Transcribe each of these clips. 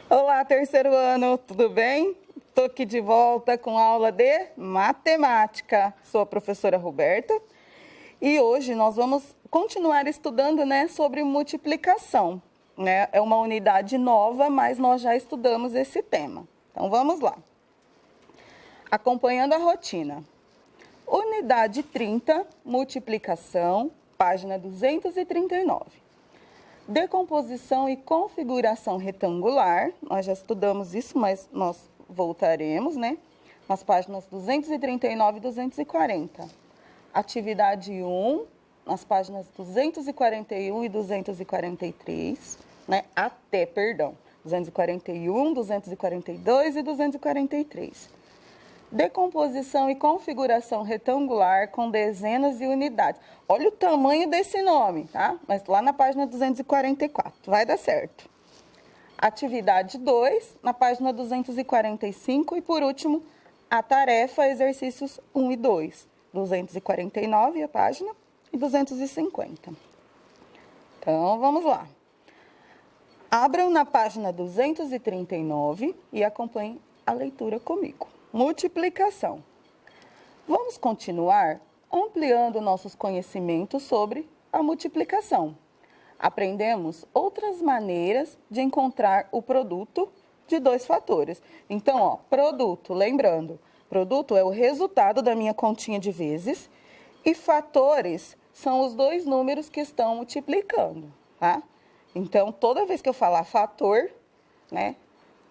Olá, terceiro ano, tudo bem? Estou aqui de volta com a aula de matemática. Sou a professora Roberta e hoje nós vamos continuar estudando, sobre multiplicação. É uma unidade nova, mas nós já estudamos esse tema. Então vamos lá. Acompanhando a rotina. Unidade 30, multiplicação, página 239. Decomposição e configuração retangular, nós já estudamos isso, mas nós voltaremos, nas páginas 239 e 240. Atividade 1, nas páginas 241 e 243, 241, 242 e 243. Decomposição e configuração retangular com dezenas e unidades. Olha o tamanho desse nome, tá? Mas lá na página 244, vai dar certo. Atividade 2, na página 245 e, por último, a tarefa, exercícios 1 e 2, 249 a página e 250. Então, vamos lá. Abram na página 239 e acompanhem a leitura comigo. Multiplicação. Vamos continuar ampliando nossos conhecimentos sobre a multiplicação. Aprendemos outras maneiras de encontrar o produto de dois fatores. Então, produto, lembrando, produto é o resultado da minha continha de vezes e fatores são os dois números que estão multiplicando, tá? Então, toda vez que eu falar fator,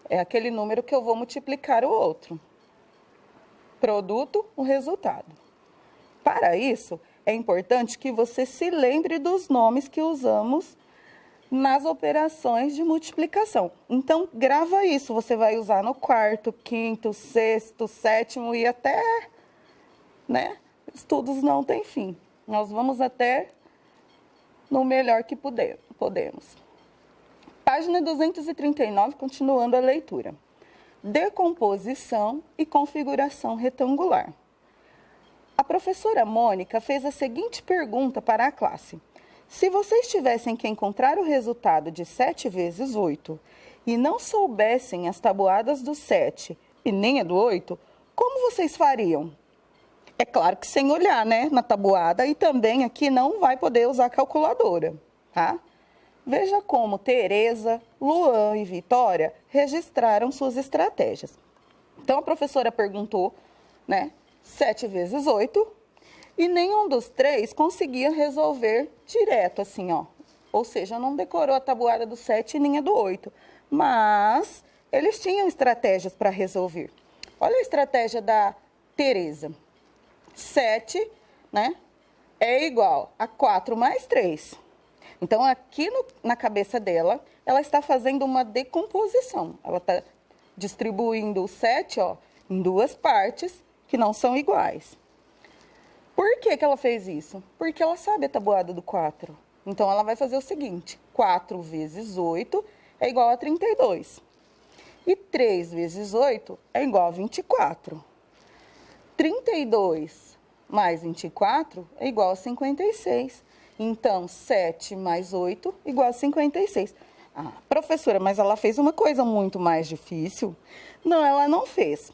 é aquele número que eu vou multiplicar o outro. Produto, o resultado. Para isso, é importante que você se lembre dos nomes que usamos nas operações de multiplicação. Então, grava isso, você vai usar no quarto, quinto, sexto, sétimo e até, estudos não tem fim. Nós vamos até no melhor que podemos. Página 239, continuando a leitura. Decomposição e configuração retangular. A professora Mônica fez a seguinte pergunta para a classe. Se vocês tivessem que encontrar o resultado de 7 vezes 8 e não soubessem as tabuadas do 7 e nem a do 8, como vocês fariam? É claro que sem olhar, na tabuada, e também aqui não vai poder usar calculadora, tá? Veja como Tereza, Luan e Vitória registraram suas estratégias. Então, a professora perguntou, 7 vezes 8, e nenhum dos três conseguia resolver direto, assim, Ou seja, não decorou a tabuada do 7 nem a do 8. Mas eles tinham estratégias para resolver. Olha a estratégia da Tereza. 7, é igual a 4 mais 3. Então, aqui na cabeça dela, ela está fazendo uma decomposição. Ela está distribuindo o 7, em duas partes que não são iguais. Por que ela fez isso? Porque ela sabe a tabuada do 4. Então, ela vai fazer o seguinte. 4 vezes 8 é igual a 32. E 3 vezes 8 é igual a 24. 32 mais 24 é igual a 56. Então, 7 mais 8 igual a 56. Ah, professora, mas ela fez uma coisa muito mais difícil? Não, ela não fez.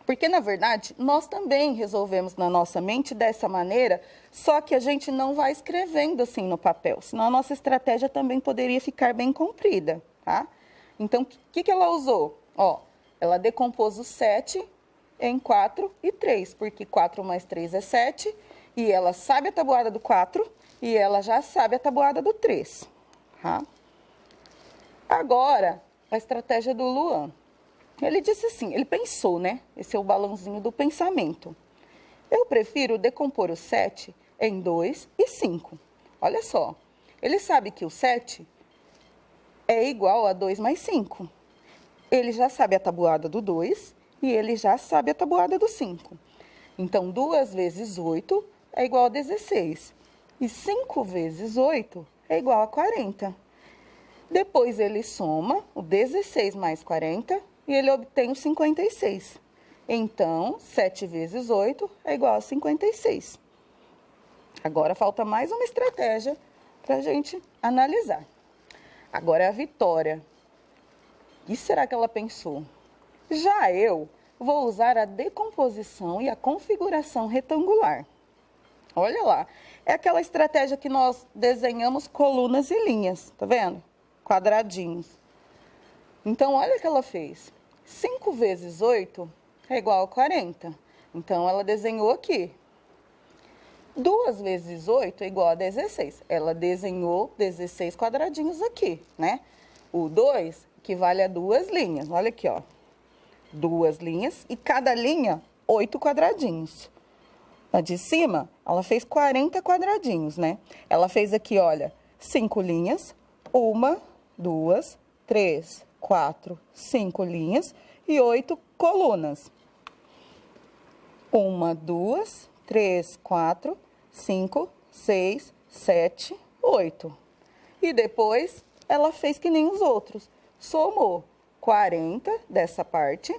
Porque, na verdade, nós também resolvemos na nossa mente dessa maneira, só que a gente não vai escrevendo assim no papel, senão a nossa estratégia também poderia ficar bem comprida, tá? Então, o que ela usou? Ela decompôs o 7 em 4 e 3, porque 4 mais 3 é 7, e ela sabe a tabuada do 4, e ela já sabe a tabuada do 3, tá? Agora, a estratégia do Luan. Ele disse assim, ele pensou, Esse é o balãozinho do pensamento. Eu prefiro decompor o 7 em 2 e 5. Olha só, ele sabe que o 7 é igual a 2 mais 5. Ele já sabe a tabuada do 2 e ele já sabe a tabuada do 5. Então, 2 vezes 8 é igual a 16. E 5 vezes 8 é igual a 40. Depois ele soma o 16 mais 40 e ele obtém o 56. Então, 7 vezes 8 é igual a 56. Agora falta mais uma estratégia para a gente analisar. Agora é a Vitória. O que será que ela pensou? Já eu vou usar a decomposição e a configuração retangular. Olha lá, é aquela estratégia que nós desenhamos colunas e linhas, tá vendo? Quadradinhos. Então, olha o que ela fez. 5 vezes 8 é igual a 40. Então, ela desenhou aqui. 2 vezes 8 é igual a 16. Ela desenhou 16 quadradinhos aqui, né? O 2 equivale a 2 linhas. Olha aqui, ó. 2 linhas e cada linha, 8 quadradinhos. A de cima, ela fez 40 quadradinhos, né? Ela fez aqui, olha, 5 linhas, 1, 2, 3, 4, 5 linhas e 8 colunas. 1, 2, 3, 4, 5, 6, 7, 8. E depois, ela fez que nem os outros. Somou 40 dessa parte,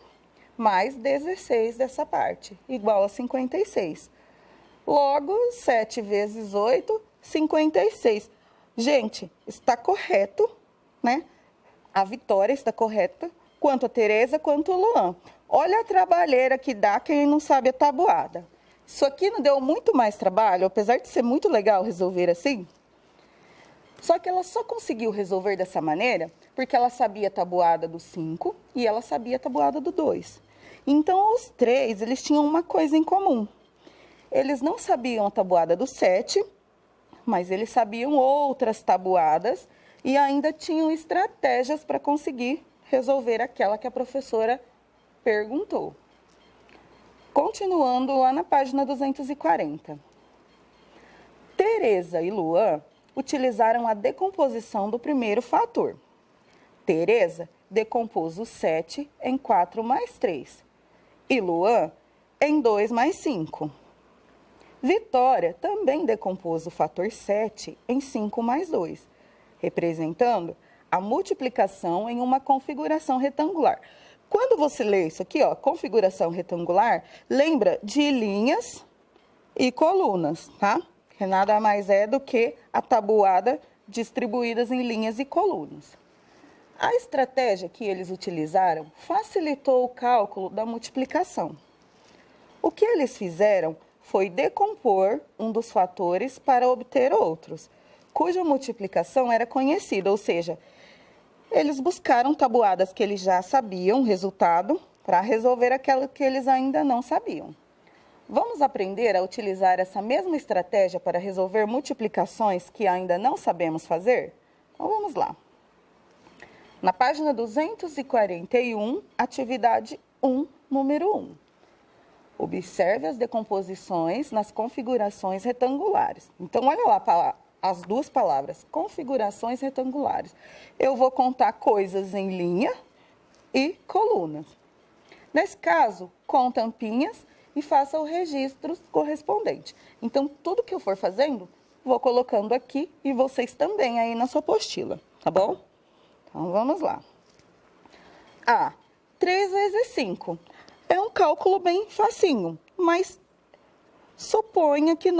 mais 16 dessa parte, igual a 56. Logo, 7 vezes 8, 56. Gente, está correto, né? A Vitória está correta, quanto a Tereza, quanto o Luan. Olha a trabalheira que dá quem não sabe a tabuada. Isso aqui não deu muito mais trabalho, apesar de ser muito legal resolver assim. Só que ela só conseguiu resolver dessa maneira porque ela sabia a tabuada do 5 e ela sabia a tabuada do 2. Então, os três, eles tinham uma coisa em comum. Eles não sabiam a tabuada do 7, mas eles sabiam outras tabuadas e ainda tinham estratégias para conseguir resolver aquela que a professora perguntou. Continuando lá na página 240. Tereza e Luan utilizaram a decomposição do primeiro fator. Tereza decompôs o 7 em 4 mais 3 e Luan em 2 mais 5. Vitória também decompôs o fator 7 em 5 mais 2, representando a multiplicação em uma configuração retangular. Quando você lê isso aqui, ó, configuração retangular, lembra de linhas e colunas, tá? Que nada mais é do que a tabuada distribuídas em linhas e colunas. A estratégia que eles utilizaram facilitou o cálculo da multiplicação. O que eles fizeram foi decompor um dos fatores para obter outros, cuja multiplicação era conhecida, ou seja, eles buscaram tabuadas que eles já sabiam o resultado para resolver aquela que eles ainda não sabiam. Vamos aprender a utilizar essa mesma estratégia para resolver multiplicações que ainda não sabemos fazer? Então, vamos lá. Na página 241, atividade 1, número 1. Observe as decomposições nas configurações retangulares. Então, olha lá as duas palavras, configurações retangulares. Eu vou contar coisas em linha e colunas. Nesse caso, com tampinhas e faça o registro correspondente. Então, tudo que eu for fazendo, vou colocando aqui e vocês também aí na sua apostila, tá bom? Então, vamos lá. 3 vezes 5. É um cálculo bem facinho, mas suponha que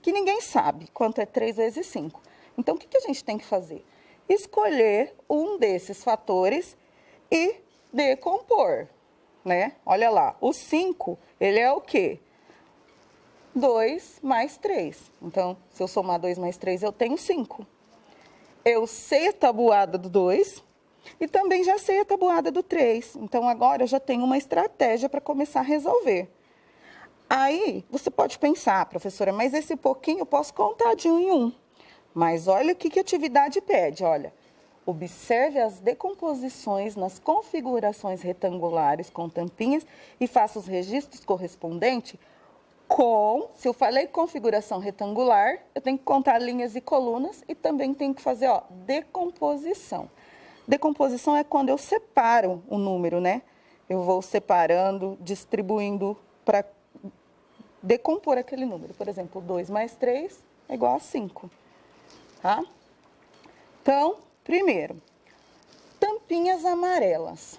que ninguém sabe quanto é 3 vezes 5. Então, o que a gente tem que fazer? Escolher um desses fatores e decompor, né? Olha lá, o 5, ele é o quê? 2 mais 3. Então, se eu somar 2 mais 3, eu tenho 5. Eu sei a tabuada do 2 e também já sei a tabuada do 3. Então, agora eu já tenho uma estratégia para começar a resolver. Aí, você pode pensar, professora, mas esse pouquinho eu posso contar de 1 em 1. Mas olha o que a atividade pede, olha. Observe as decomposições nas configurações retangulares com tampinhas e faça os registros correspondentes se eu falei configuração retangular, eu tenho que contar linhas e colunas e também tenho que fazer, ó, decomposição. Decomposição é quando eu separo o número, né? Eu vou separando, distribuindo para decompor aquele número. Por exemplo, 2 mais 3 é igual a 5, tá? Então, primeiro, tampinhas amarelas.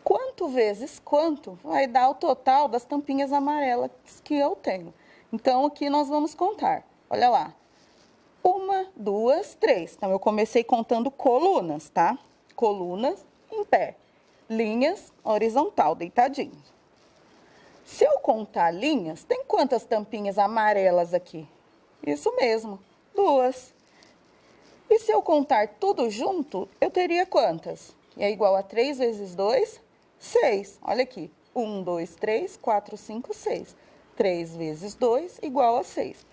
Quanto vezes quanto vai dar o total das tampinhas amarelas que eu tenho? Então, aqui nós vamos contar. Olha lá. 1, 2, 3. Então, eu comecei contando colunas, tá? colunas em pé, linhas horizontal, deitadinhos. Se eu contar linhas, tem quantas tampinhas amarelas aqui? Isso mesmo, 2. E se eu contar tudo junto, eu teria quantas? É igual a 3 vezes 2, 6. Olha aqui, 1, 2, 3, 4, 5, 6. 3 vezes 2 igual a 6.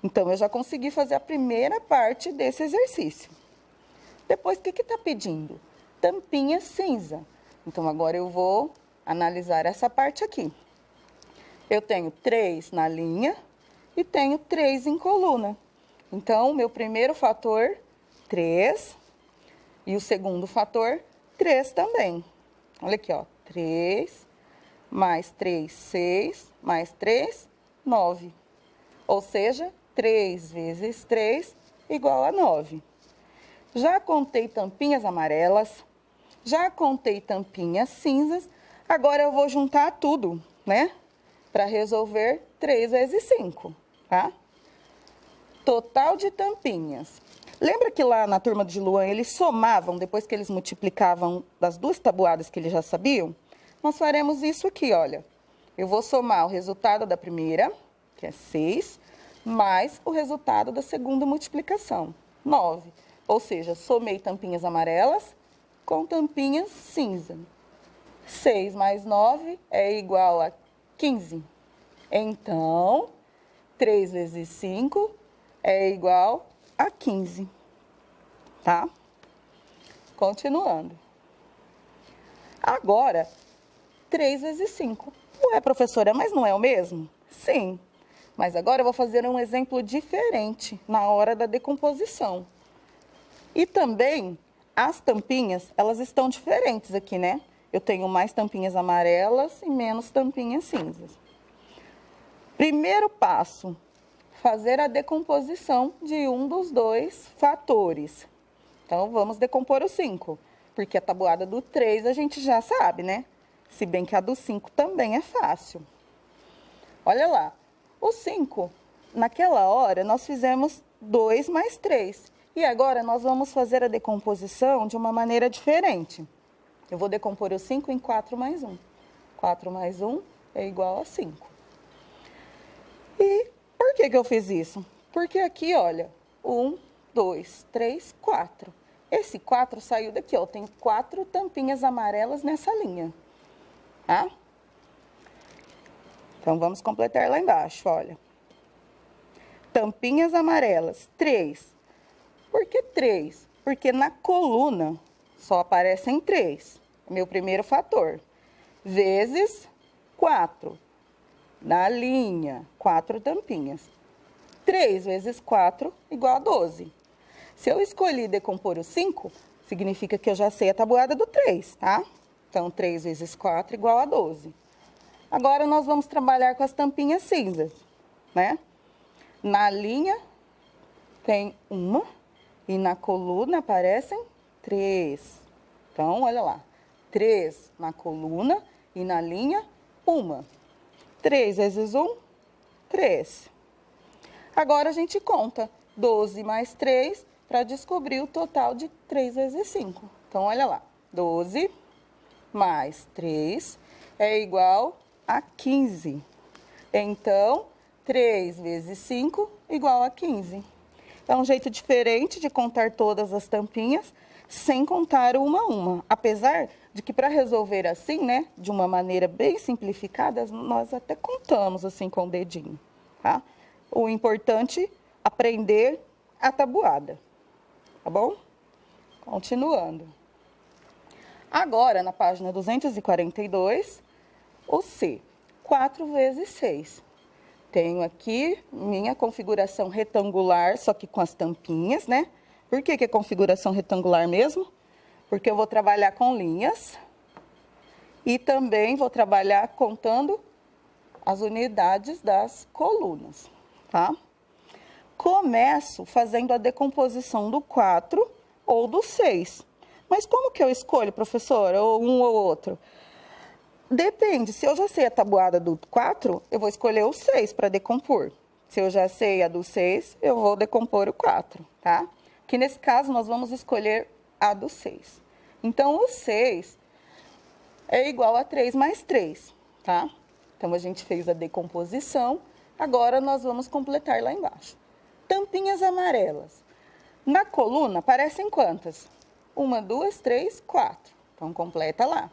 Então, eu já consegui fazer a primeira parte desse exercício. Depois, o que está pedindo? Tampinha cinza. Então, agora eu vou analisar essa parte aqui. Eu tenho 3 na linha e tenho 3 em coluna. Então, o meu primeiro fator, 3. E o segundo fator, 3 também. Olha aqui, ó. 3, mais 3, 6, mais 3, 9. Ou seja, 3 vezes 3 igual a 9. Já contei tampinhas amarelas, já contei tampinhas cinzas, agora eu vou juntar tudo, né? Para resolver 3 vezes 5, tá? Total de tampinhas. Lembra que lá na turma de Luan eles somavam, depois que eles multiplicavam das 2 tabuadas que eles já sabiam? Nós faremos isso aqui, olha. Eu vou somar o resultado da primeira, que é 6, mais o resultado da segunda multiplicação, 9. Ou seja, somei tampinhas amarelas com tampinhas cinza. 6 mais 9 é igual a 15. Então, 3 vezes 5 é igual a 15. Tá? Continuando. Agora, 3 vezes 5. Ué, professora, mas não é o mesmo? Sim. Mas agora eu vou fazer um exemplo diferente na hora da decomposição. E também, as tampinhas, elas estão diferentes aqui, né? Eu tenho mais tampinhas amarelas e menos tampinhas cinzas. Primeiro passo, fazer a decomposição de um dos 2 fatores. Então, vamos decompor o 5, porque a tabuada do 3 a gente já sabe, né? Se bem que a do 5 também é fácil. Olha lá, o 5, naquela hora, nós fizemos 2 mais 3. E agora, nós vamos fazer a decomposição de uma maneira diferente. Eu vou decompor o 5 em 4 mais 1. 4 mais 1 é igual a 5. E por que eu fiz isso? Porque aqui, olha, 1, 2, 3, 4. Esse 4 saiu daqui, ó. Eu tenho 4 tampinhas amarelas nessa linha. Tá? Então, vamos completar lá embaixo, olha. Tampinhas amarelas, 3. Por que 3? Porque na coluna só aparecem 3. Meu primeiro fator. Vezes 4. Na linha, 4 tampinhas. 3 vezes 4 igual a 12. Se eu escolhi decompor o 5, significa que eu já sei a tabuada do 3, tá? Então, 3 vezes 4 igual a 12. Agora, nós vamos trabalhar com as tampinhas cinzas, né? Na linha, tem 1 e na coluna aparecem 3. Então, olha lá. 3 na coluna e na linha, 1. 3 vezes 1, 3. Agora, a gente conta 12 mais 3 para descobrir o total de 3 vezes 5. Então, olha lá. 12 mais 3 é igual a 15. Então, 3 vezes 5 igual a 15. É um jeito diferente de contar todas as tampinhas, sem contar uma a uma. Apesar de que para resolver assim, né, de uma maneira bem simplificada, nós até contamos assim com o dedinho, tá? O importante é aprender a tabuada, tá bom? Continuando. Agora, na página 242, o C, 4 vezes 6. Tenho aqui minha configuração retangular, só que com as tampinhas, né? Por que é configuração retangular mesmo? Porque eu vou trabalhar com linhas e também vou trabalhar contando as unidades das colunas, tá? Começo fazendo a decomposição do 4 ou do 6. Mas como que eu escolho, professora, ou um ou outro? Depende, se eu já sei a tabuada do 4, eu vou escolher o 6 para decompor. Se eu já sei a do 6, eu vou decompor o 4, tá? Que nesse caso, nós vamos escolher a do 6. Então, o 6 é igual a 3 mais 3, tá? Então, a gente fez a decomposição, agora nós vamos completar lá embaixo. Tampinhas amarelas. Na coluna, aparecem quantas? 1, 2, 3, 4. Então, completa lá.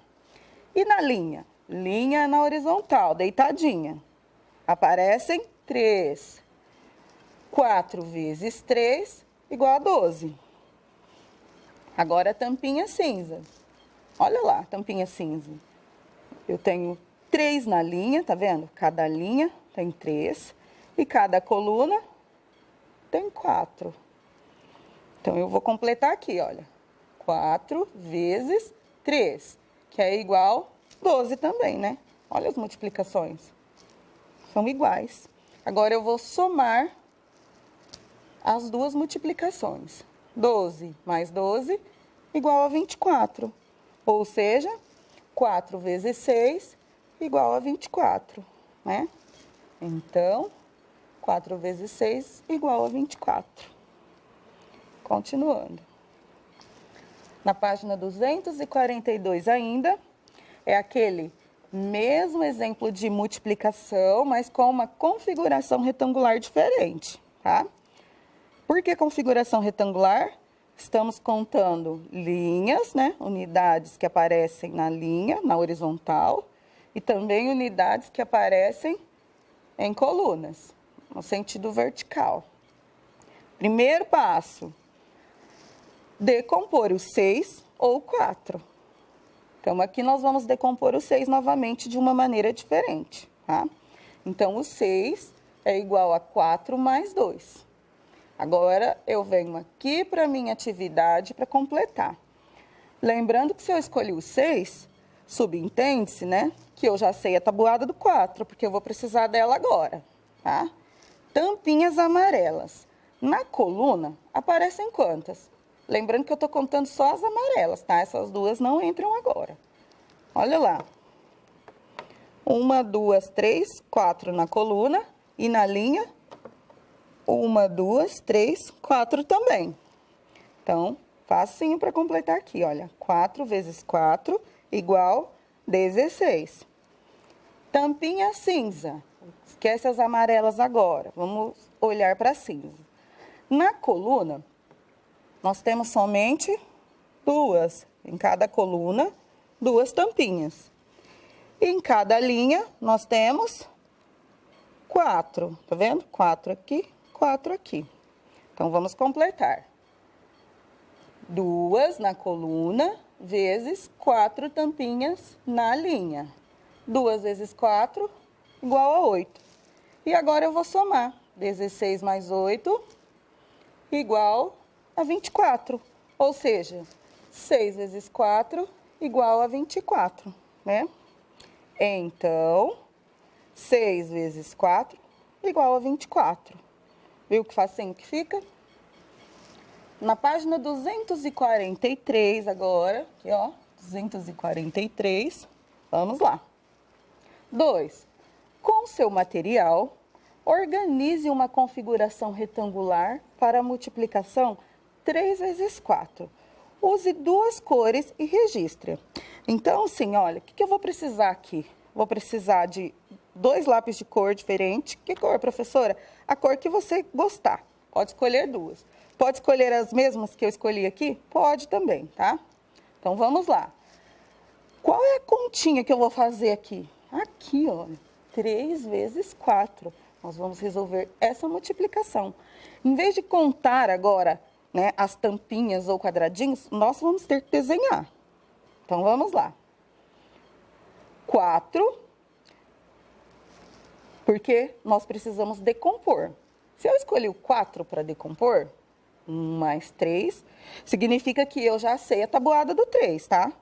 E na linha? Linha na horizontal, deitadinha. Aparecem 3. 4 vezes 3, igual a 12. Agora, a tampinha cinza. Olha lá, tampinha cinza. Eu tenho 3 na linha, tá vendo? Cada linha tem 3. E cada coluna tem 4. Então, eu vou completar aqui, olha. 4 vezes 3, que é igual a 12 também, né? Olha as multiplicações. São iguais. Agora, eu vou somar as duas multiplicações. 12 mais 12 igual a 24. Ou seja, 4 vezes 6 igual a 24, né? Então, 4 vezes 6 igual a 24. Continuando. Na página 242 ainda, é aquele mesmo exemplo de multiplicação, mas com uma configuração retangular diferente, tá? Por que configuração retangular? Estamos contando linhas, né? Unidades que aparecem na linha, na horizontal, e também unidades que aparecem em colunas, no sentido vertical. Primeiro passo, decompor o 6 ou 4. Então, aqui nós vamos decompor o 6 novamente de uma maneira diferente, tá? Então, o 6 é igual a 4 mais 2. Agora, eu venho aqui para a minha atividade para completar. Lembrando que se eu escolhi o 6, subentende-se, né? Que eu já sei a tabuada do 4, porque eu vou precisar dela agora, tá? Tampinhas amarelas. Na coluna, aparecem quantas? Lembrando que eu estou contando só as amarelas, tá? Essas duas não entram agora. Olha lá. 1, 2, 3, 4 na coluna e na linha 1, 2, 3, 4 também. Então, facinho para completar aqui, olha. 4 vezes 4 igual 16. Tampinha cinza. Esquece as amarelas agora. Vamos olhar para cinza. Na coluna, nós temos somente 2. Em cada coluna, 2 tampinhas. E em cada linha, nós temos 4. Tá vendo? 4 aqui. 4 aqui. Então, vamos completar. 2 na coluna, vezes 4 tampinhas na linha. 2 vezes 4, igual a 8. E agora eu vou somar. 16 mais 8, igual a 24. Ou seja, 6 vezes 4, igual a 24, né? Então, 6 vezes 4, igual a 24. Viu que facinho que fica? Na página 243 agora, aqui ó, 243, vamos lá. 2. Com seu material, organize uma configuração retangular para a multiplicação 3 vezes 4. Use 2 cores e registre. Então, assim, olha, o que eu vou precisar aqui? Vou precisar de 2 lápis de cor diferente. Que cor, professora? A cor que você gostar. Pode escolher 2. Pode escolher as mesmas que eu escolhi aqui? Pode também, tá? Então, vamos lá. Qual é a continha que eu vou fazer aqui? Aqui, olha. 3 vezes 4. Nós vamos resolver essa multiplicação. Em vez de contar agora, né, as tampinhas ou quadradinhos, nós vamos ter que desenhar. Então, vamos lá. 4, porque nós precisamos decompor. Se eu escolhi o 4 para decompor, 1 mais 3, significa que eu já sei a tabuada do 3, tá?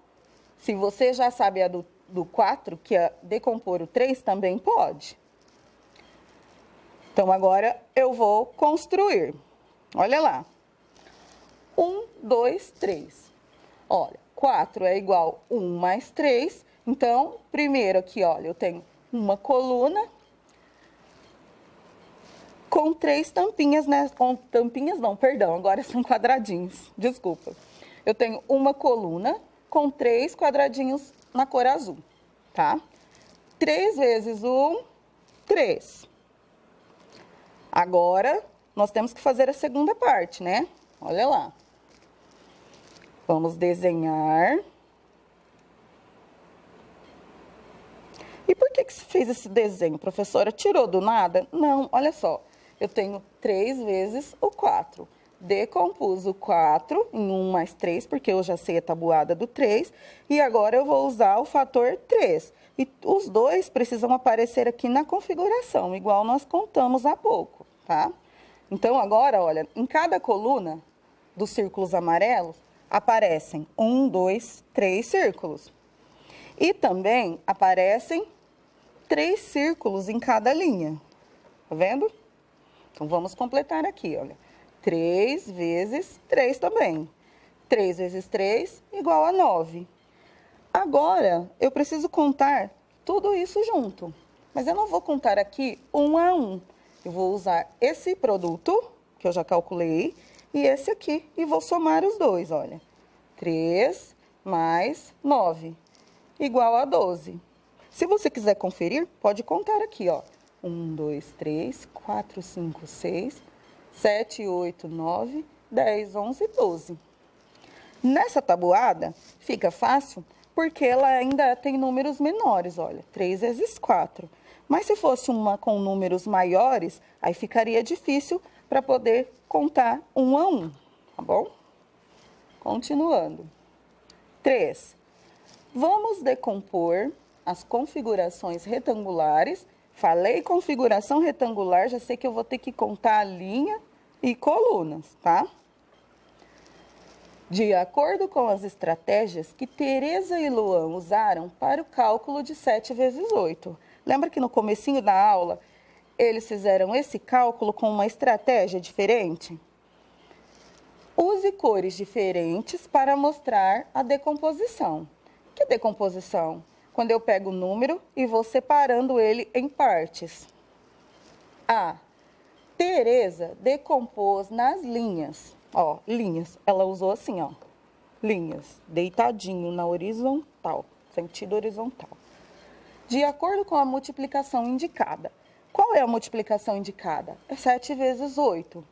Se você já sabe a do 4, que é decompor o 3, também pode. Então, agora eu vou construir. Olha lá. 1, 2, 3. Olha, 4 é igual a 1 mais 3. Então, primeiro aqui, olha, eu tenho uma coluna com 3 tampinhas, né? Com tampinhas não, perdão, agora são quadradinhos, desculpa. Eu tenho uma coluna com 3 quadradinhos na cor azul, tá? 3 vezes 1, 3. Agora, nós temos que fazer a segunda parte, né? Olha lá. Vamos desenhar. E por que você fez esse desenho, professora? Tirou do nada? Não, olha só. Eu tenho 3 vezes o 4. Decompus o 4 em 1 mais 3, porque eu já sei a tabuada do 3. E agora eu vou usar o fator 3. E os dois precisam aparecer aqui na configuração, igual nós contamos há pouco, tá? Então, agora, olha, em cada coluna dos círculos amarelos, aparecem 1, 2, 3 círculos. E também aparecem 3 círculos em cada linha. Tá vendo? Então, vamos completar aqui, olha. 3 vezes 3 também. 3 vezes 3 igual a 9. Agora, eu preciso contar tudo isso junto. Mas eu não vou contar aqui um a um. Eu vou usar esse produto, que eu já calculei, e esse aqui, e vou somar os dois, olha. 3 mais 9, igual a 12. Se você quiser conferir, pode contar aqui, ó. 1, 2, 3, 4, 5, 6, 7, 8, 9, 10, 11, 12. Nessa tabuada, fica fácil, porque ela ainda tem números menores, olha. 3 vezes 4. Mas se fosse uma com números maiores, aí ficaria difícil para poder contar um a um, tá bom? Continuando. 3. Vamos decompor as configurações retangulares. Falei configuração retangular, já sei que eu vou ter que contar a linha e colunas, tá? De acordo com as estratégias que Tereza e Luan usaram para o cálculo de 7 vezes 8. Lembra que no comecinho da aula, eles fizeram esse cálculo com uma estratégia diferente? Use cores diferentes para mostrar a decomposição. Que decomposição? Quando eu pego o número e vou separando ele em partes. A. Tereza decompôs nas linhas. Ó, linhas. Ela usou assim, ó. Linhas. Deitadinho na horizontal. Sentido horizontal. De acordo com a multiplicação indicada. Qual é a multiplicação indicada? É 7 vezes 8.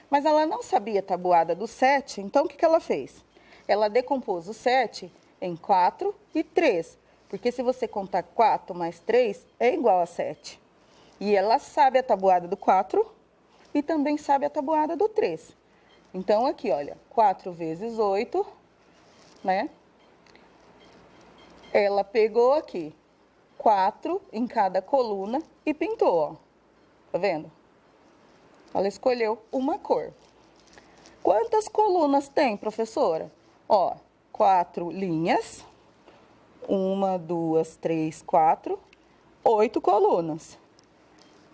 Mas ela não sabia a tabuada do 7, então o que ela fez? Ela decompôs o 7 em 4 e 3. Porque se você contar 4 mais 3, é igual a 7. E ela sabe a tabuada do 4 e também sabe a tabuada do 3. Então, aqui, olha, 4 vezes 8, né? Ela pegou aqui 4 em cada coluna e pintou, ó. Tá vendo? Ela escolheu uma cor. Quantas colunas tem, professora? Ó, 4 linhas. 1, 2, 3, 4, 8 colunas.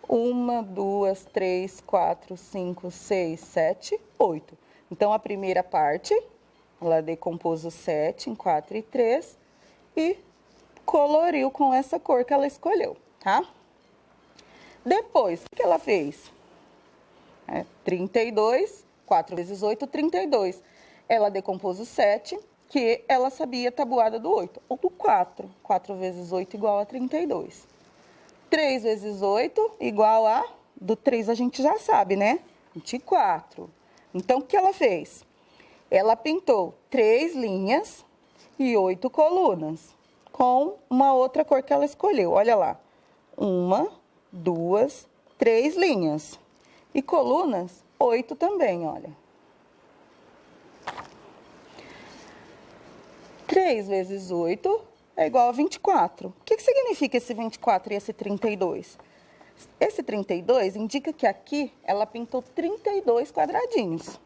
1, 2, 3, 4, 5, 6, 7, 8. Então, a primeira parte, ela decompôs o 7 em 4 e 3 e coloriu com essa cor que ela escolheu, tá? Depois, o que ela fez? 32, 4 vezes 8, 32. Ela decompôs o 7, que ela sabia a tabuada do 8, ou do 4. 4 vezes 8 igual a 32. 3 vezes 8 igual a... Do 3 a gente já sabe, né? 24. Então, o que ela fez? Ela pintou 3 linhas e 8 colunas, com uma outra cor que ela escolheu. Olha lá. 1, 2, 3 linhas. E colunas, 8 também, olha. 3 vezes 8 é igual a 24. O que significa esse 24 e esse 32? Esse 32 indica que aqui ela pintou 32 quadradinhos.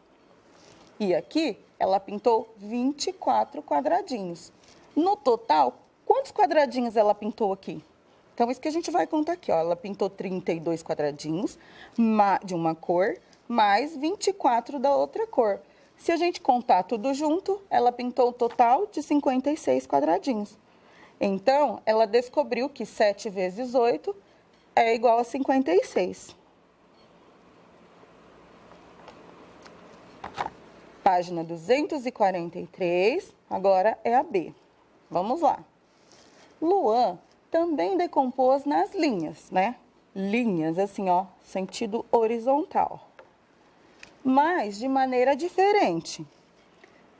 E aqui ela pintou 24 quadradinhos. No total, quantos quadradinhos ela pintou aqui? Então, isso que a gente vai contar aqui, ó. Ela pintou 32 quadradinhos de uma cor, mais 24 da outra cor. Se a gente contar tudo junto, ela pintou o total de 56 quadradinhos. Então, ela descobriu que 7 vezes 8 é igual a 56. Página 243, agora é a B. Vamos lá. Luan também decompôs nas linhas, né? Linhas, assim, ó, sentido horizontal. Mas de maneira diferente.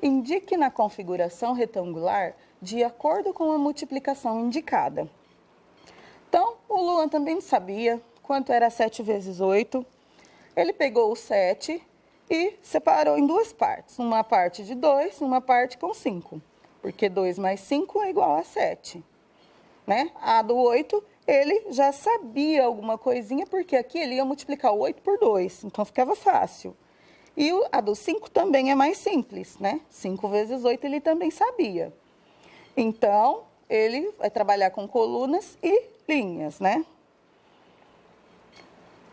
Indique na configuração retangular de acordo com a multiplicação indicada. Então, o Luan também sabia quanto era 7 vezes 8. Ele pegou o 7 e separou em duas partes. Uma parte de 2 e uma parte com 5. Porque 2 mais 5 é igual a 7. Né? A do 8, ele já sabia alguma coisinha, porque aqui ele ia multiplicar o 8 por 2. Então, ficava fácil. E a do 5 também é mais simples, né? 5 vezes 8 ele também sabia. Então, ele vai trabalhar com colunas e linhas, né?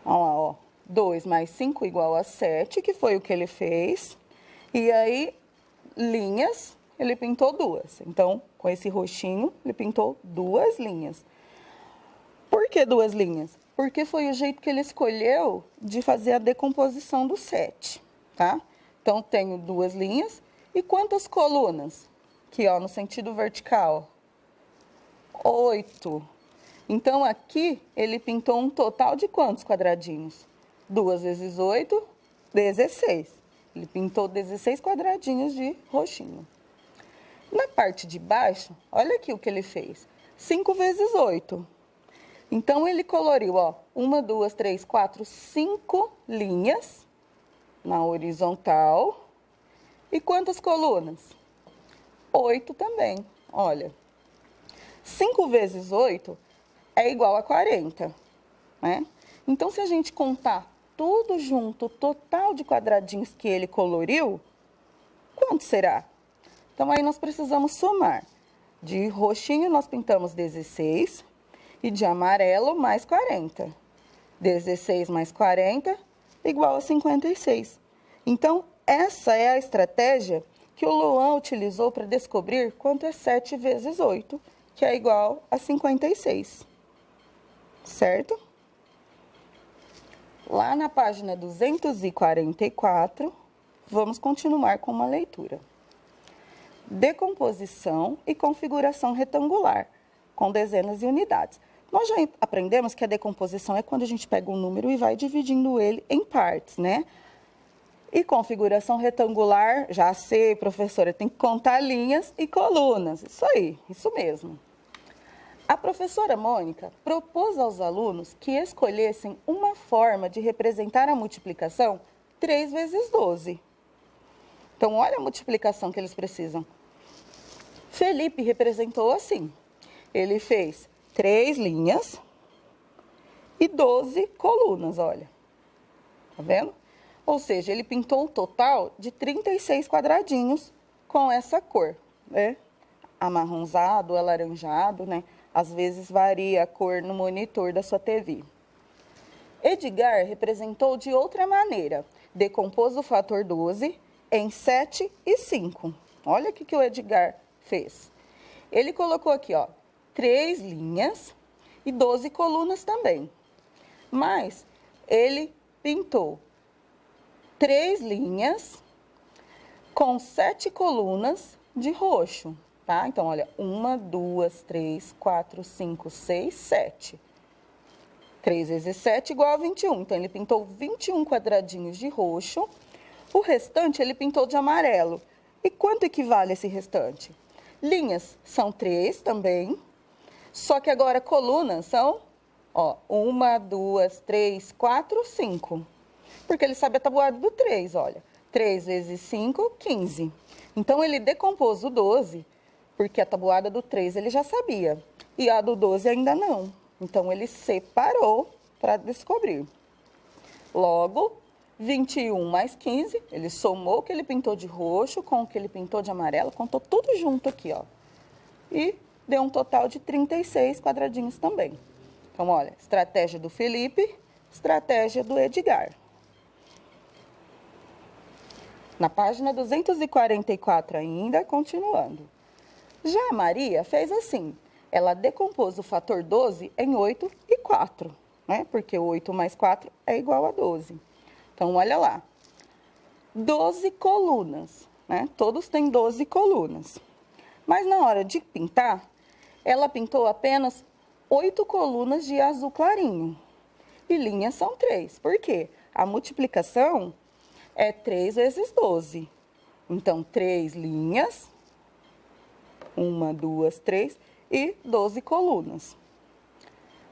Olha lá, ó. 2 mais 5 igual a 7, que foi o que ele fez. E aí, linhas, ele pintou duas. Então, com esse roxinho, ele pintou duas linhas. Por que duas linhas? Porque foi o jeito que ele escolheu de fazer a decomposição do 7, tá? Então, tenho duas linhas. E quantas colunas? Aqui, ó, no sentido vertical. 8. Então, aqui, ele pintou um total de quantos quadradinhos? 2 vezes 8, 16. Ele pintou 16 quadradinhos de roxinho. Na parte de baixo, olha aqui o que ele fez. 5 vezes 8. Então, ele coloriu, ó, 1, 2, 3, 4, 5 linhas na horizontal. E quantas colunas? 8 também, olha. 5 vezes 8 é igual a 40, né? Então, se a gente contar tudo junto, o total de quadradinhos que ele coloriu, quanto será? Então, aí nós precisamos somar. De roxinho, nós pintamos 16 e de amarelo, mais 40. 16 mais 40 igual a 56. Então, essa é a estratégia que o Luan utilizou para descobrir quanto é 7 vezes 8, que é igual a 56. Certo? Lá na página 244, vamos continuar com uma leitura. Decomposição e configuração retangular, com dezenas e unidades. Nós já aprendemos que a decomposição é quando a gente pega um número e vai dividindo ele em partes, né? E configuração retangular, já sei, professora, tem que contar linhas e colunas. Isso aí, isso mesmo. A professora Mônica propôs aos alunos que escolhessem uma forma de representar a multiplicação 3 vezes 12. Então, olha a multiplicação que eles precisam. Felipe representou assim. Ele fez 3 linhas e 12 colunas, olha. Tá vendo? Ou seja, ele pintou um total de 36 quadradinhos com essa cor, né? Amarronzado, alaranjado, né? Às vezes varia a cor no monitor da sua TV. Edgar representou de outra maneira. Decompôs o fator 12 em 7 e 5. Olha o que o Edgar fez. Ele colocou aqui, ó, 3 linhas e 12 colunas também. Mas ele pintou 3 linhas com 7 colunas de roxo. Tá? Então, olha, 1, 2, 3, 4, 5, 6, 7. 3 vezes 7 igual a 21. Então, ele pintou 21 quadradinhos de roxo. O restante, ele pintou de amarelo. E quanto equivale esse restante? Linhas são 3 também. Só que agora colunas são, ó, 1, 2, 3, 4, 5. Porque ele sabe a tabuada do 3, olha. 3 vezes 5, 15. Então, ele decompôs o 12... porque a tabuada do 3 ele já sabia, e a do 12 ainda não. Então, ele separou para descobrir. Logo, 21 mais 15, ele somou o que ele pintou de roxo com o que ele pintou de amarelo, contou tudo junto aqui, ó. E deu um total de 36 quadradinhos também. Então, olha, estratégia do Felipe, estratégia do Edgar. Na página 244 ainda, continuando. Já a Maria fez assim, ela decompôs o fator 12 em 8 e 4, né? Porque 8 mais 4 é igual a 12. Então, olha lá. 12 colunas, né? Todos têm 12 colunas. Mas na hora de pintar, ela pintou apenas 8 colunas de azul clarinho. E linhas são 3. Por quê? A multiplicação é 3 vezes 12. Então, 3 linhas, 1, 2, 3 e 12 colunas.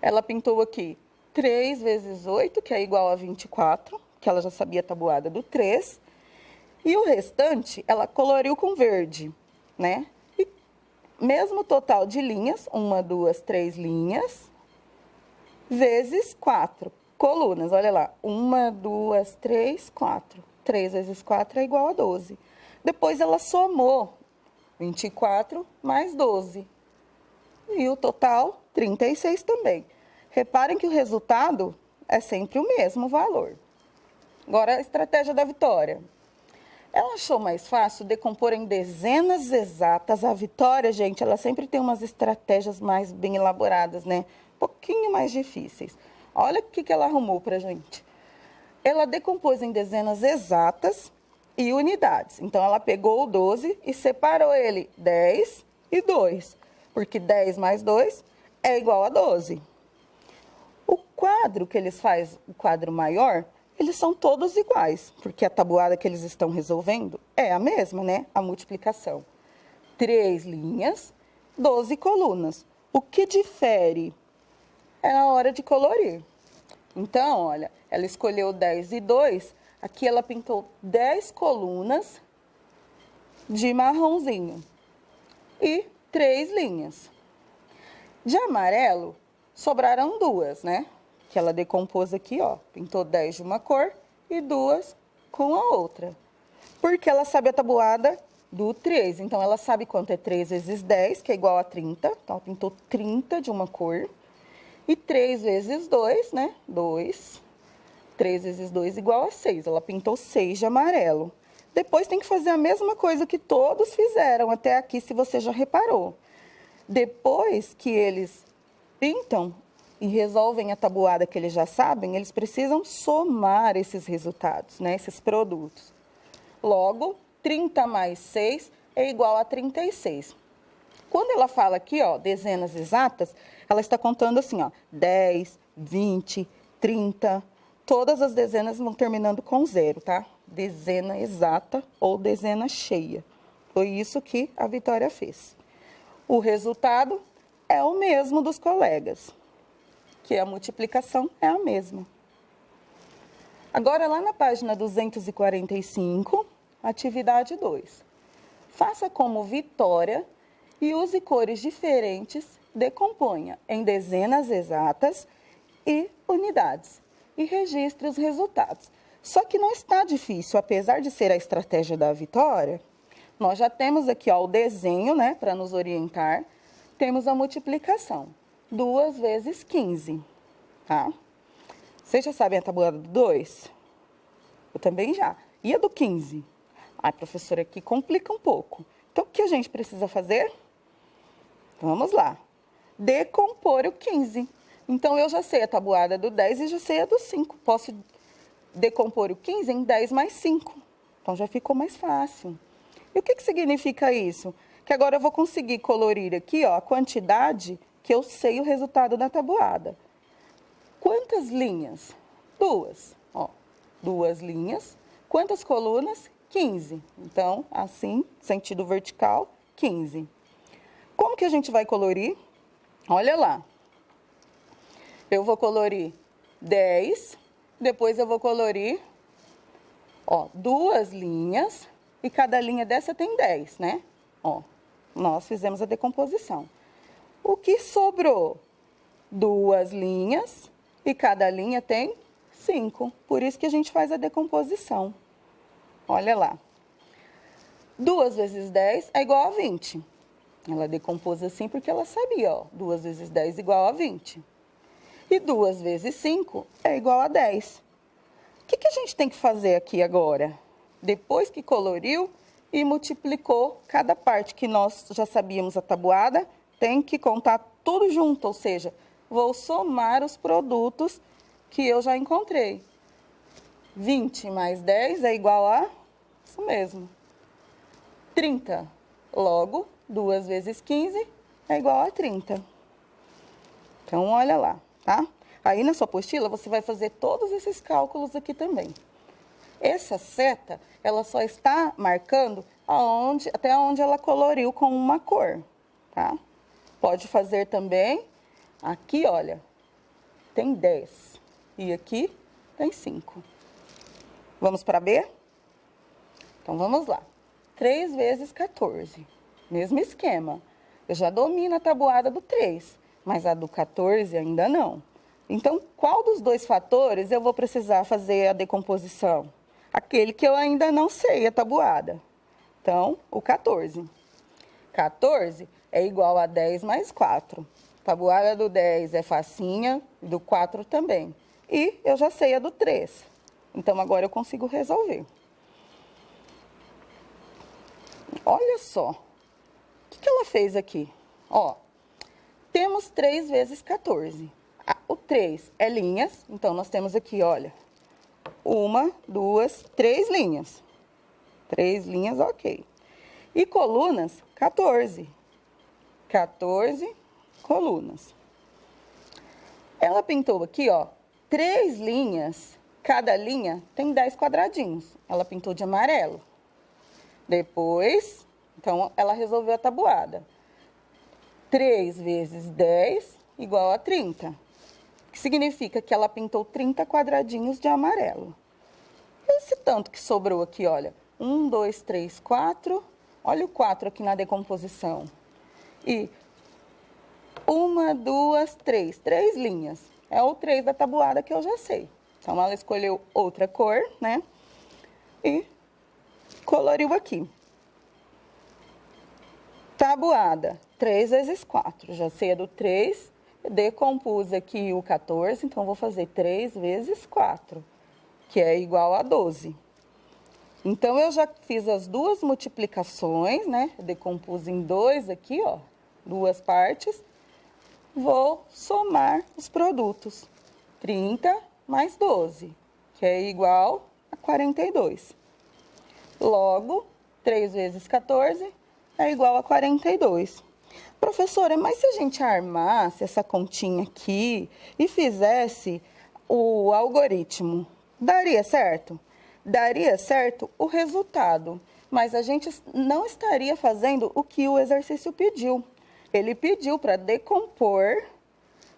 Ela pintou aqui 3 vezes 8, que é igual a 24, que ela já sabia a tabuada do 3. E o restante, ela coloriu com verde, né? E mesmo total de linhas, 1, 2, 3 linhas, vezes 4 colunas. Olha lá, 1, 2, 3, 4. 3 vezes 4 é igual a 12. Depois ela somou 24 mais 12. E o total, 36 também. Reparem que o resultado é sempre o mesmo valor. Agora, a estratégia da Vitória. Ela achou mais fácil decompor em dezenas exatas. A Vitória, gente, ela sempre tem umas estratégias mais bem elaboradas, né? Um pouquinho mais difíceis. Olha o que ela arrumou pra gente. Ela decompôs em dezenas exatas e unidades. Então, ela pegou o 12 e separou ele 10 e 2. Porque 10 mais 2 é igual a 12. O quadro que eles fazem, o quadro maior, eles são todos iguais, porque a tabuada que eles estão resolvendo é a mesma, né? A multiplicação. 3 linhas, 12 colunas. O que difere é a hora de colorir. Então, olha, ela escolheu 10 e 2, aqui ela pintou 10 colunas de marronzinho e 3 linhas. De amarelo, sobraram 2, né? Que ela decompôs aqui, ó, pintou 10 de uma cor e 2 com a outra. Porque ela sabe a tabuada do 3, então ela sabe quanto é 3 vezes 10, que é igual a 30, então ela pintou 30 de uma cor. E 3 vezes 2, né, 2, 3 vezes 2 igual a 6, ela pintou 6 de amarelo. Depois tem que fazer a mesma coisa que todos fizeram até aqui, se você já reparou. Depois que eles pintam e resolvem a tabuada que eles já sabem, eles precisam somar esses resultados, né, esses produtos. Logo, 30 mais 6 é igual a 36. Quando ela fala aqui, ó, dezenas exatas, ela está contando assim, ó, 10, 20, 30, todas as dezenas vão terminando com 0, tá? Dezena exata ou dezena cheia. Foi isso que a Vitória fez. O resultado é o mesmo dos colegas, que a multiplicação é a mesma. Agora, lá na página 245, atividade 2. Faça como Vitória e use cores diferentes, decomponha em dezenas exatas e unidades e registre os resultados. Só que não está difícil, apesar de ser a estratégia da Vitória, nós já temos aqui, ó, o desenho, né, para nos orientar, temos a multiplicação, 2 vezes 15, tá? Vocês já sabem a tabuada do 2? Eu também já. E a do 15? Ai, professora, aqui complica um pouco. Então, o que a gente precisa fazer? Vamos lá. Decompor o 15. Então, eu já sei a tabuada do 10 e já sei a do 5. Posso decompor o 15 em 10 mais 5. Então, já ficou mais fácil. E o que significa isso? Que agora eu vou conseguir colorir aqui, ó, a quantidade que eu sei o resultado da tabuada. Quantas linhas? 2. Ó, 2 linhas. Quantas colunas? 15. Então, assim, sentido vertical, 15. Como que a gente vai colorir? Olha lá. Eu vou colorir 10, depois eu vou colorir, ó, 2 linhas, e cada linha dessa tem 10, né? Ó, nós fizemos a decomposição. O que sobrou? 2 linhas, e cada linha tem 5. Por isso que a gente faz a decomposição. Olha lá. 2 vezes 10 é igual a 20. Ela decompôs assim porque ela sabia, ó. 2 vezes 10 igual a 20. E 2 vezes 5 é igual a 10. O que a gente tem que fazer aqui agora? Depois que coloriu e multiplicou cada parte que nós já sabíamos a tabuada, tem que contar tudo junto, ou seja, vou somar os produtos que eu já encontrei. 20 mais 10 é igual a Isso mesmo. 30. Logo, 2 vezes 15 é igual a 30. Então, olha lá, tá? Aí, na sua apostila, você vai fazer todos esses cálculos aqui também. Essa seta, ela só está marcando até onde ela coloriu com uma cor, tá? Pode fazer também, aqui, olha, tem 10. E aqui tem 5. Vamos para B? Então, vamos lá. 3 vezes 14. Mesmo esquema. Eu já domino a tabuada do 3, mas a do 14 ainda não. Então, qual dos dois fatores eu vou precisar fazer a decomposição? Aquele que eu ainda não sei a tabuada. Então, o 14. 14 é igual a 10 mais 4. A tabuada do 10 é facinha, do 4 também. E eu já sei a do 3. Então, agora eu consigo resolver. Olha só. O que ela fez aqui? Ó, temos 3 vezes 14. O 3 é linhas, então nós temos aqui, olha, 1, 2, 3 linhas. 3 linhas, ok. E colunas, 14. 14 colunas. Ela pintou aqui, ó, 3 linhas, cada linha tem 10 quadradinhos. Ela pintou de amarelo. Depois, então, ela resolveu a tabuada. 3 vezes 10 igual a 30. Que significa que ela pintou 30 quadradinhos de amarelo. Esse tanto que sobrou aqui, olha. 1, 2, 3, 4. Olha o 4 aqui na decomposição. E 1, 2, 3. 3 linhas. É o 3 da tabuada que eu já sei. Então, ela escolheu outra cor, né? E coloriu aqui. Tabuada. 3 vezes 4. Já sei a do 3. Decompus aqui o 14, então vou fazer 3 vezes 4, que é igual a 12. Então, eu já fiz as duas multiplicações, né? Decompus em 2 aqui, ó, 2 partes. Vou somar os produtos. 30 mais 12, que é igual a 42. Logo, 3 vezes 14 é igual a 42. Professora, mas se a gente armasse essa continha aqui e fizesse o algoritmo, daria certo? Daria certo o resultado, mas a gente não estaria fazendo o que o exercício pediu. Ele pediu para decompor,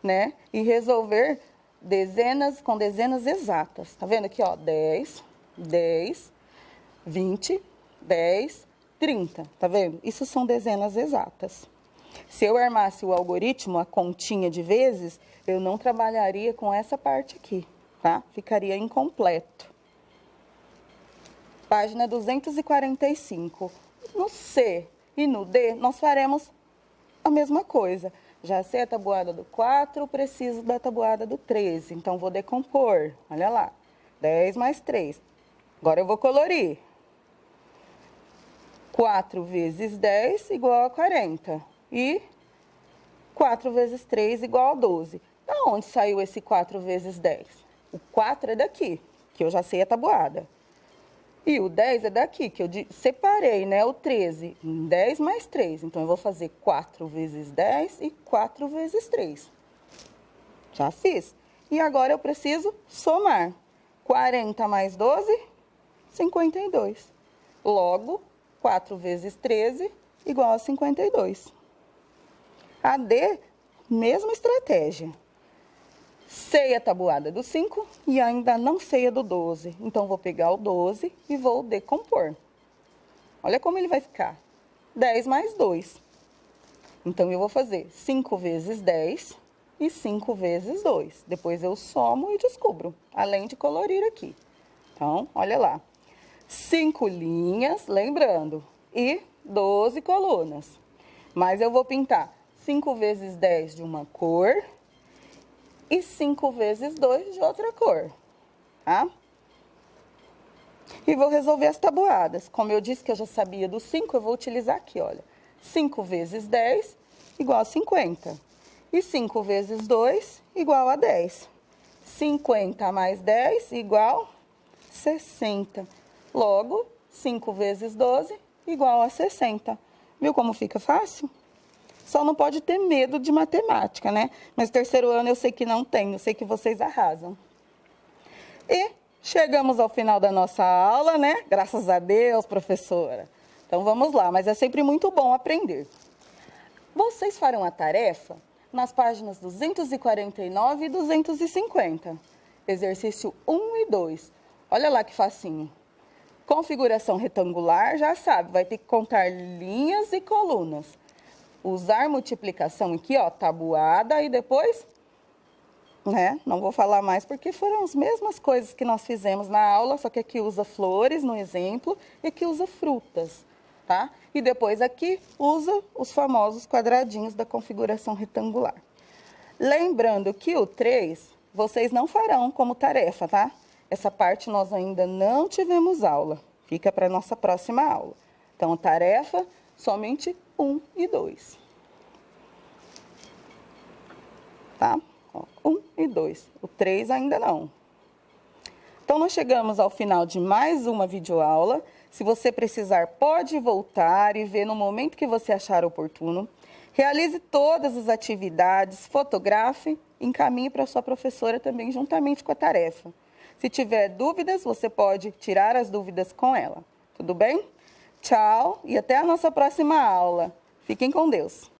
né, e resolver dezenas com dezenas exatas. Tá vendo aqui, ó, 10, 10, 20, 10, 30. Tá vendo? Isso são dezenas exatas. Se eu armasse o algoritmo, a continha de vezes, eu não trabalharia com essa parte aqui, tá? Ficaria incompleto. Página 245. No C e no D, nós faremos a mesma coisa. Já sei a tabuada do 4, preciso da tabuada do 13. Então, vou decompor. Olha lá. 10 mais 3. Agora, eu vou colorir. 4 vezes 10 igual a 40. E 4 vezes 3 igual a 12. Da onde saiu esse 4 vezes 10? O 4 é daqui, que eu já sei a tabuada. E o 10 é daqui, que eu separei, né, o 13 em 10 mais 3. Então, eu vou fazer 4 vezes 10 e 4 vezes 3. Já fiz. E agora eu preciso somar. 40 mais 12, 52. Logo, 4 vezes 13 igual a 52. A D, mesma estratégia. Sei a tabuada do 5 e ainda não sei a do 12. Então, vou pegar o 12 e vou decompor. Olha como ele vai ficar. 10 mais 2. Então, eu vou fazer 5 vezes 10 e 5 vezes 2. Depois, eu somo e descubro, além de colorir aqui. Então, olha lá. 5 linhas, lembrando, e 12 colunas. Mas eu vou pintar 5 vezes 10 de uma cor e 5 vezes 2 de outra cor, tá? E vou resolver as tabuadas. Como eu disse que eu já sabia do 5, eu vou utilizar aqui, olha. 5 vezes 10 igual a 50. E 5 vezes 2 igual a 10. 50 mais 10 igual a 60. Logo, 5 vezes 12 igual a 60. Viu como fica fácil? Só não pode ter medo de matemática, né? Mas terceiro ano eu sei que não tem, eu sei que vocês arrasam. E chegamos ao final da nossa aula, né? Graças a Deus, professora. Então vamos lá, mas é sempre muito bom aprender. Vocês farão a tarefa nas páginas 249 e 250. Exercício 1 e 2. Olha lá que facinho. Configuração retangular, já sabe, vai ter que contar linhas e colunas. Usar multiplicação aqui, ó, tabuada e depois, né? Não vou falar mais porque foram as mesmas coisas que nós fizemos na aula, só que aqui usa flores no exemplo e aqui usa frutas, tá? E depois aqui usa os famosos quadradinhos da configuração retangular. Lembrando que o 3, vocês não farão como tarefa, tá? Essa parte nós ainda não tivemos aula, fica para a nossa próxima aula. Então, tarefa somente 1 e 2. Tá? 1 e 2. O 3 ainda não. Então, nós chegamos ao final de mais uma videoaula. Se você precisar, pode voltar e ver no momento que você achar oportuno. Realize todas as atividades, fotografe, encaminhe para a sua professora também, juntamente com a tarefa. Se tiver dúvidas, você pode tirar as dúvidas com ela. Tudo bem? Tchau e até a nossa próxima aula. Fiquem com Deus.